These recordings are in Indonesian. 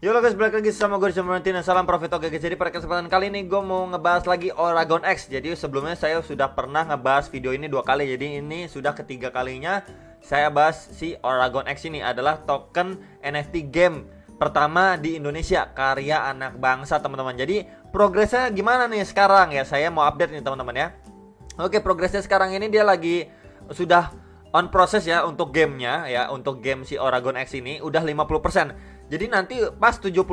Yo guys, balik lagi sama gue di Valentina. Salam profit. Oke guys, jadi pada kesempatan kali ini gue mau ngebahas lagi Oragon X. Jadi sebelumnya saya sudah pernah ngebahas video ini 2 kali. Jadi ini sudah ketiga kalinya saya bahas si Oragon X ini. Adalah token NFT game pertama di Indonesia, karya anak bangsa teman-teman. Jadi progresnya gimana nih sekarang ya? Saya mau update nih teman-teman ya. Oke, progresnya sekarang ini dia lagi sudah on proses ya untuk gamenya ya. Untuk game si Oragon X ini udah 50%. Jadi nanti pas 70%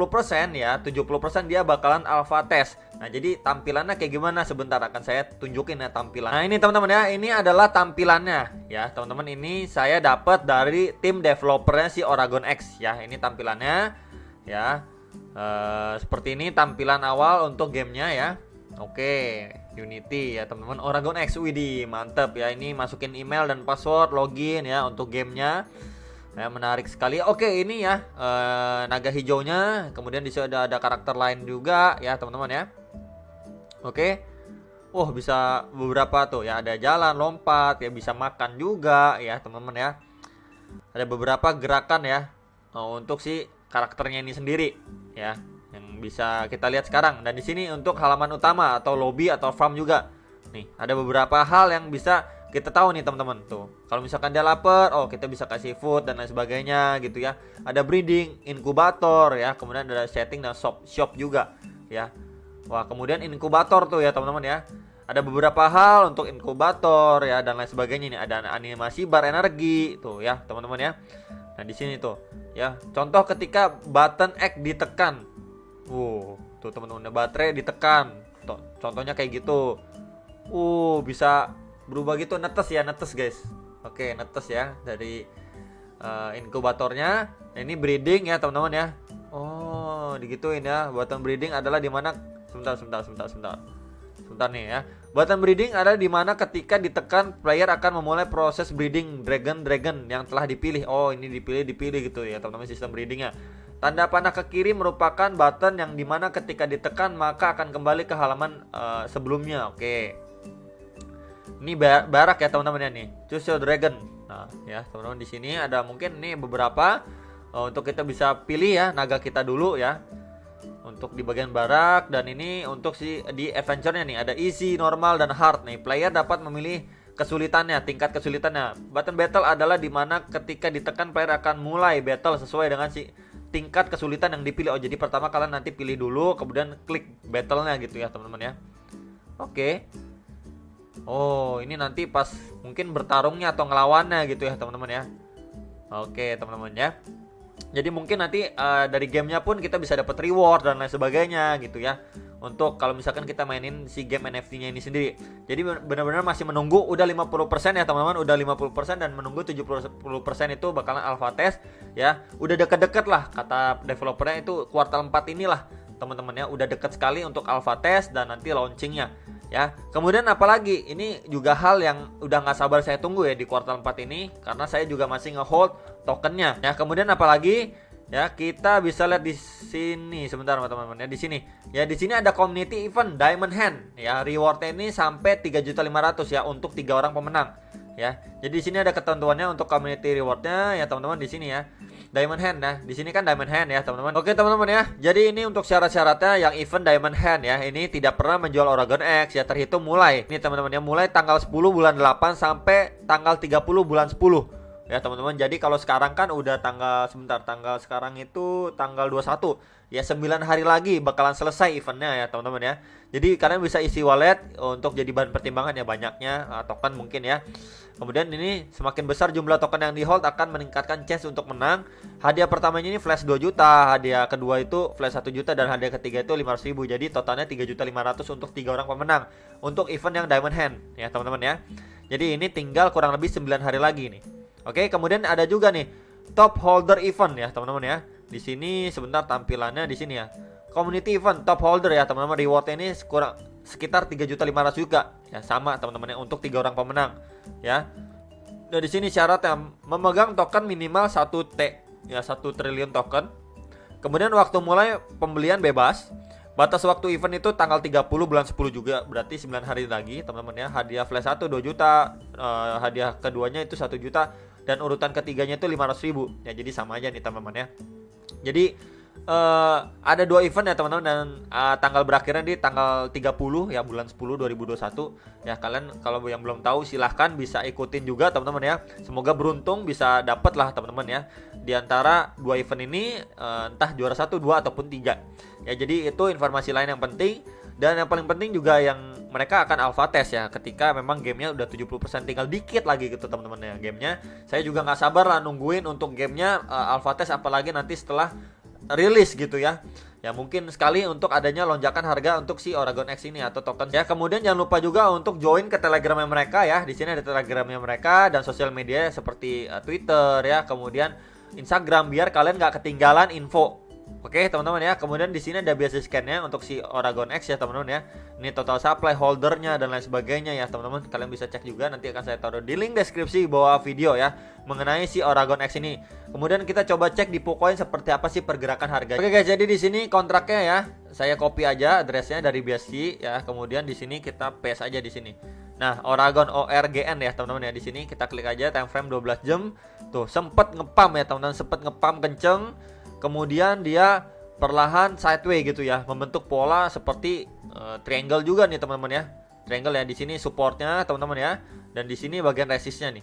ya, 70% dia bakalan alpha test. Nah, jadi tampilannya kayak gimana sebentar akan saya tunjukin ya tampilan. Nah, ini teman-teman ya, ini adalah tampilannya ya. Teman-teman, ini saya dapat dari tim developernya si Oragon X ya. Ini tampilannya ya. Seperti ini tampilan awal untuk gamenya ya. Oke, Unity ya teman-teman. Oragon X, widih, mantep ya. Ini masukin email dan password login ya untuk gamenya. Ya, menarik sekali. Oke, ini ya naga hijaunya. Kemudian di sini ada karakter lain juga ya teman-teman ya. Oke. Bisa beberapa tuh ya. Ada jalan, lompat ya, bisa makan juga ya teman-teman ya. Ada beberapa gerakan ya untuk si karakternya ini sendiri ya, yang bisa kita lihat sekarang. Dan di sini untuk halaman utama atau lobby atau farm juga. Nih, ada beberapa hal yang bisa kita tahu nih teman-teman tuh. Kalau misalkan dia lapar, kita bisa kasih food dan lain sebagainya gitu ya. Ada breeding, inkubator ya, kemudian ada setting dan shop juga ya. Wah, kemudian inkubator tuh ya teman-teman ya. Ada beberapa hal untuk inkubator ya dan lain sebagainya nih. Ada animasi bar energi tuh ya teman-teman ya. Nah, di sini tuh ya. Contoh ketika button X ditekan. Tuh teman-teman, baterai ditekan. Tuh, contohnya kayak gitu. Bisa berubah gitu, netes ya, netes guys. Oke, netes ya dari inkubatornya. Ini breeding ya teman-teman ya. Digituin ya. Button breeding adalah dimana, sebentar nih ya. Button breeding adalah dimana ketika ditekan player akan memulai proses breeding dragon yang telah dipilih. Ini dipilih gitu ya teman-teman, sistem breedingnya. Tanda panah ke kiri merupakan button yang dimana ketika ditekan maka akan kembali ke halaman sebelumnya. Oke. Ini barak ya teman-teman ya nih. Choose your dragon. Nah, ya teman-teman, di sini ada mungkin nih beberapa untuk kita bisa pilih ya naga kita dulu ya. Untuk di bagian barak, dan ini untuk di adventure-nya nih ada easy, normal dan hard nih. Player dapat memilih kesulitannya, tingkat kesulitannya. Button battle adalah dimana ketika ditekan player akan mulai battle sesuai dengan si tingkat kesulitan yang dipilih. Jadi pertama kalian nanti pilih dulu, kemudian klik battle-nya gitu ya teman-teman ya. Oke. Ini nanti pas mungkin bertarungnya atau ngelawannya gitu ya teman-teman ya. Oke teman-teman ya. Jadi mungkin nanti dari gamenya pun kita bisa dapat reward dan lain sebagainya gitu ya. Untuk kalau misalkan kita mainin si game NFT-nya ini sendiri. Jadi benar-benar masih menunggu, udah 50% ya teman-teman, udah 50% dan menunggu 70% itu bakalan alpha test ya. Udah deket-deket lah kata developernya, itu kuartal 4 inilah teman-teman ya. Udah deket sekali untuk alpha test dan nanti launchingnya ya. Kemudian apalagi, ini juga hal yang udah nggak sabar saya tunggu ya di kuartal 4 ini, karena saya juga masih nge-hold tokennya ya. Kemudian apalagi ya, kita bisa lihat di sini sebentar teman-teman ya. Di sini ya, di sini ada community event Diamond Hand ya. Rewardnya ini sampai 3.500.000 ya untuk 3 orang pemenang ya. Jadi di sini ada ketentuannya untuk community rewardnya ya teman-teman, di sini ya. Diamond Hand ya. Di sini kan Diamond Hand ya teman-teman. Oke teman-teman ya. Jadi ini untuk syarat-syaratnya yang event Diamond Hand ya. Ini tidak pernah menjual Oragon X ya, terhitung mulai ini teman-teman ya, mulai tanggal 10 bulan 8 sampai tanggal 30 bulan 10 ya teman-teman. Jadi kalau sekarang kan udah tanggal sekarang itu tanggal 21 ya, 9 hari lagi bakalan selesai eventnya ya teman-teman ya. Jadi kalian bisa isi wallet untuk jadi bahan pertimbangan ya, banyaknya token mungkin ya. Kemudian ini semakin besar jumlah token yang di hold akan meningkatkan chance untuk menang. Hadiah pertamanya ini flash 2 juta, hadiah kedua itu flash 1 juta, dan hadiah ketiga itu 500.000. Jadi totalnya 3.500.000 untuk 3 orang pemenang untuk event yang Diamond Hand ya teman-teman ya. Jadi ini tinggal kurang lebih 9 hari lagi nih. Oke, kemudian ada juga nih top holder event ya teman-teman ya. Di sini sebentar tampilannya di sini ya. Community event top holder ya teman-teman. Rewardnya ini kurang sekitar 3.500.000 juga ya, sama teman-teman ya, untuk 3 orang pemenang ya. Dan di sini syaratnya memegang token minimal 1T ya, 1 triliun token. Kemudian waktu mulai pembelian bebas. Batas waktu event itu tanggal 30 bulan 10 juga, berarti 9 hari lagi teman-teman ya. Hadiah flash 1 2 juta, hadiah keduanya itu 1 juta, dan urutan ketiganya itu 500.000 ya. Jadi sama aja nih teman-teman ya. Jadi ada 2 event ya teman-teman, dan tanggal berakhirnya di tanggal 30 ya bulan 10 2021 ya. Kalian kalau yang belum tahu silahkan bisa ikutin juga teman-teman ya. Semoga beruntung bisa dapet lah teman-teman ya, di antara 2 event ini, entah juara 1, 2 ataupun 3 ya. Jadi itu informasi lain yang penting. Dan yang paling penting juga yang mereka akan alpha test ya, ketika memang gamenya udah 70%, tinggal dikit lagi gitu teman-teman ya gamenya. Saya juga nggak sabar lah nungguin untuk gamenya alpha test, apalagi nanti setelah rilis gitu ya. Ya mungkin sekali untuk adanya lonjakan harga untuk si Oragon X ini atau token ya. Kemudian jangan lupa juga untuk join ke Telegramnya mereka ya. Di sini ada Telegramnya mereka dan sosial media seperti Twitter ya, kemudian Instagram, biar kalian nggak ketinggalan info. Oke teman-teman ya. Kemudian di sini ada biasa scan-nya untuk si Oragon X ya teman-teman ya. Ini total supply, holdernya dan lain sebagainya ya teman-teman. Kalian bisa cek juga, nanti akan saya taruh di link deskripsi bawah video ya, mengenai si Oragon X ini. Kemudian kita coba cek di Pocoin seperti apa sih pergerakan harganya. Oke guys, jadi di sini kontraknya ya, saya copy aja addressnya dari BSC ya. Kemudian di sini kita paste aja di sini. Nah, Oragon ORGN ya teman-teman ya. Di sini kita klik aja time frame 12 jam. Tuh, sempet ngepam ya teman-teman, sempet ngepam kenceng. Kemudian dia perlahan sideway gitu ya, membentuk pola seperti triangle juga nih teman-teman ya. Triangle ya, di sini supportnya teman-teman ya, dan di sini bagian resistnya nih.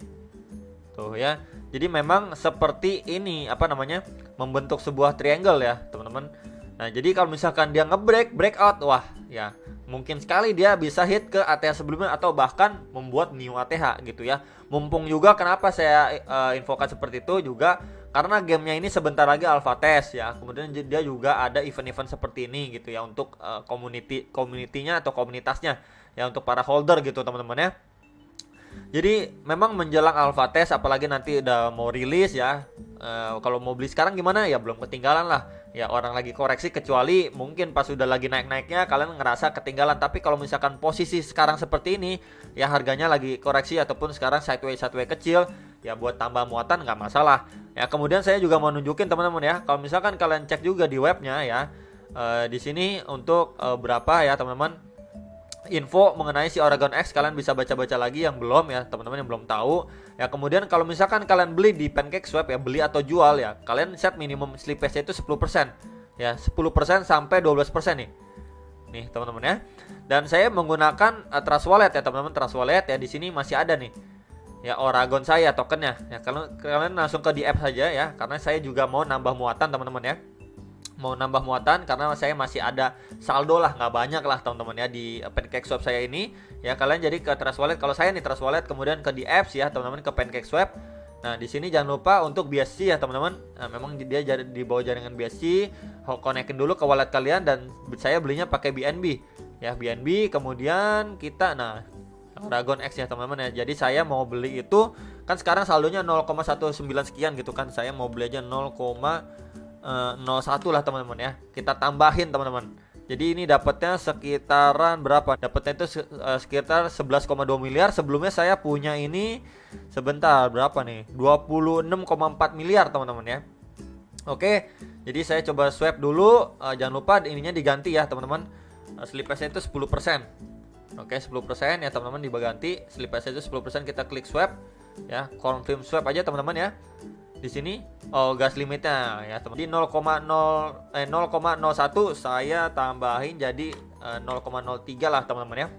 Tuh ya. Jadi memang seperti ini apa namanya? Membentuk sebuah triangle ya, teman-teman. Nah, jadi kalau misalkan dia breakout, wah ya, mungkin sekali dia bisa hit ke ATH sebelumnya atau bahkan membuat new ATH gitu ya. Mumpung juga kenapa saya infokan seperti itu juga karena gamenya ini sebentar lagi alpha test ya. Kemudian dia juga ada event-event seperti ini gitu ya, untuk community-nya atau komunitasnya ya, untuk para holder gitu teman-teman ya. Jadi memang menjelang alpha test, apalagi nanti udah mau rilis ya. Kalau mau beli sekarang gimana ya, belum ketinggalan lah ya, orang lagi koreksi, kecuali mungkin pas udah lagi naik-naiknya kalian ngerasa ketinggalan. Tapi kalau misalkan posisi sekarang seperti ini ya, harganya lagi koreksi ataupun sekarang sideway kecil ya, buat tambah muatan nggak masalah ya. Kemudian saya juga mau nunjukin teman-teman ya, kalau misalkan kalian cek juga di webnya ya, di sini untuk berapa ya teman-teman, info mengenai si Oragon X, kalian bisa baca-baca lagi yang belum ya, teman-teman yang belum tahu ya. Kemudian kalau misalkan kalian beli di PancakeSwap ya, beli atau jual ya, kalian set minimum slippage itu 10% ya, 10% sampai 12% nih teman-teman ya. Dan saya menggunakan Trust Wallet ya teman-teman, Trust Wallet ya. Di sini masih ada nih ya Oragon saya tokennya ya. Kalian langsung ke di app saja ya, karena saya juga mau nambah muatan teman-teman ya, mau nambah muatan karena saya masih ada saldo lah, nggak banyak lah teman-teman ya di PancakeSwap saya ini ya. Kalian jadi ke Trust Wallet, kalau saya nih Trust Wallet, kemudian ke di apps ya teman-teman, ke PancakeSwap. Nah di sini jangan lupa untuk BSC ya teman-teman. Nah, memang dia di bawah jaringan BSC, konekin dulu ke wallet kalian, dan saya belinya pakai BNB ya, BNB. Kemudian kita Oragon X ya teman-teman ya. Jadi saya mau beli itu kan sekarang saldonya 0,19 sekian gitu kan, saya mau beli aja 0,01 lah teman-teman ya. Kita tambahin teman-teman. Jadi ini dapatnya sekitaran berapa? Dapatnya itu sekitar 11,2 miliar. Sebelumnya saya punya ini sebentar berapa nih? 26,4 miliar teman-teman ya. Oke. Jadi saya coba swap dulu. Jangan lupa ininya diganti ya teman-teman. Slippage-nya itu 10%. Oke, 10% ya teman-teman diganti. Slippage itu 10%, kita klik swap ya. Confirm swap aja teman-teman ya. Di sini gas limitnya ya teman. Di 0,01 saya tambahin jadi 0,03 lah teman-teman ya.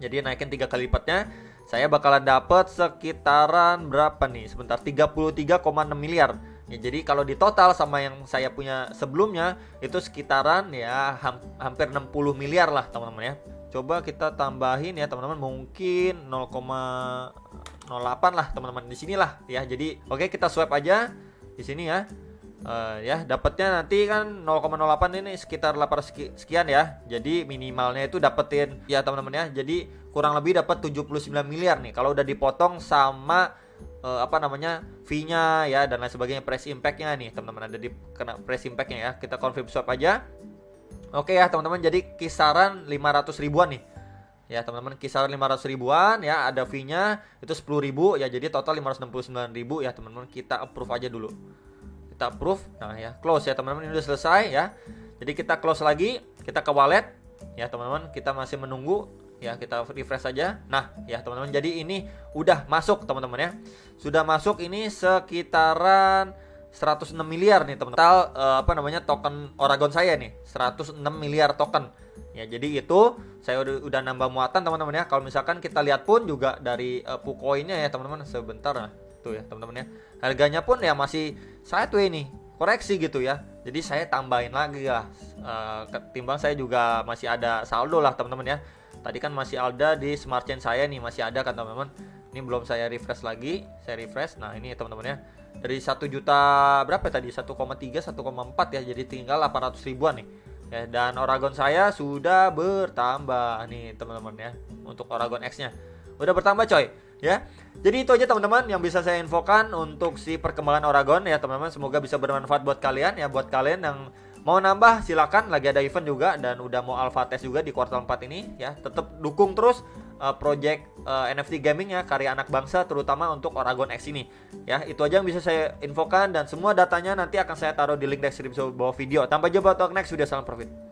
Jadi naikin 3 kali lipatnya. Saya bakalan dapat sekitaran berapa nih? Sebentar, 33,6 miliar. Ya, jadi kalau di total sama yang saya punya sebelumnya itu sekitaran ya hampir 60 miliar lah teman-teman ya. Coba kita tambahin ya teman-teman, mungkin 0,08 lah teman-teman di sinilah ya. Jadi oke, kita swipe aja di sini ya. Ya dapatnya nanti kan 0,08 ini sekitar 8 sekian ya. Jadi minimalnya itu dapetin ya teman-teman ya. Jadi kurang lebih dapat 79 miliar nih kalau udah dipotong sama fee-nya ya dan lain sebagainya, price impact-nya nih teman-teman, ada di kena price impact-nya ya. Kita confirm swap aja. Oke ya teman-teman, jadi kisaran 500 ribuan nih. Ya teman-teman, kisaran 500 ribuan ya, ada fee-nya itu 10 ribu ya, jadi total 569 ribu ya teman-teman. Kita approve aja dulu. Kita approve. Nah ya, close ya teman-teman, ini udah selesai ya. Jadi kita close lagi, kita ke wallet ya teman-teman, kita masih menunggu ya, kita refresh saja. Nah ya teman-teman, jadi ini udah masuk teman-teman ya. Sudah masuk ini sekitaran 106 miliar nih teman-teman. Total token Oragon saya nih 106 miliar token. Ya, jadi itu saya udah nambah muatan teman-teman ya. Kalau misalkan kita lihat pun juga dari Pukoinnya ya teman-teman, sebentar nah. Tuh ya teman-teman ya. Harganya pun ya masih sideways nih, koreksi gitu ya. Jadi saya tambahin lagi ya. Ketimbang saya juga masih ada saldo lah teman-teman ya. Tadi kan masih ada di smart chain saya nih, masih ada kan teman-teman. Ini belum saya refresh lagi, saya refresh. Nah, ini teman-teman ya. Dari 1 juta berapa tadi? 1,3, 1,4 ya. Jadi tinggal 800 ribuan nih. Ya, dan Oragon saya sudah bertambah nih teman-teman ya. Untuk Oragon X-nya udah bertambah coy ya. Jadi itu aja teman-teman yang bisa saya infokan untuk si perkembangan Oragon ya teman-teman. Semoga bisa bermanfaat buat kalian ya. Buat kalian yang mau nambah silakan, lagi ada event juga dan udah mau alpha test juga di kuartal 4 ini ya. Tetap dukung terus project NFT gaming ya, karya anak bangsa, terutama untuk Oragon X ini ya. Itu aja yang bisa saya infokan dan semua datanya nanti akan saya taruh di link deskripsi bawah video. Sampai jumpa untuk next video, salam profit.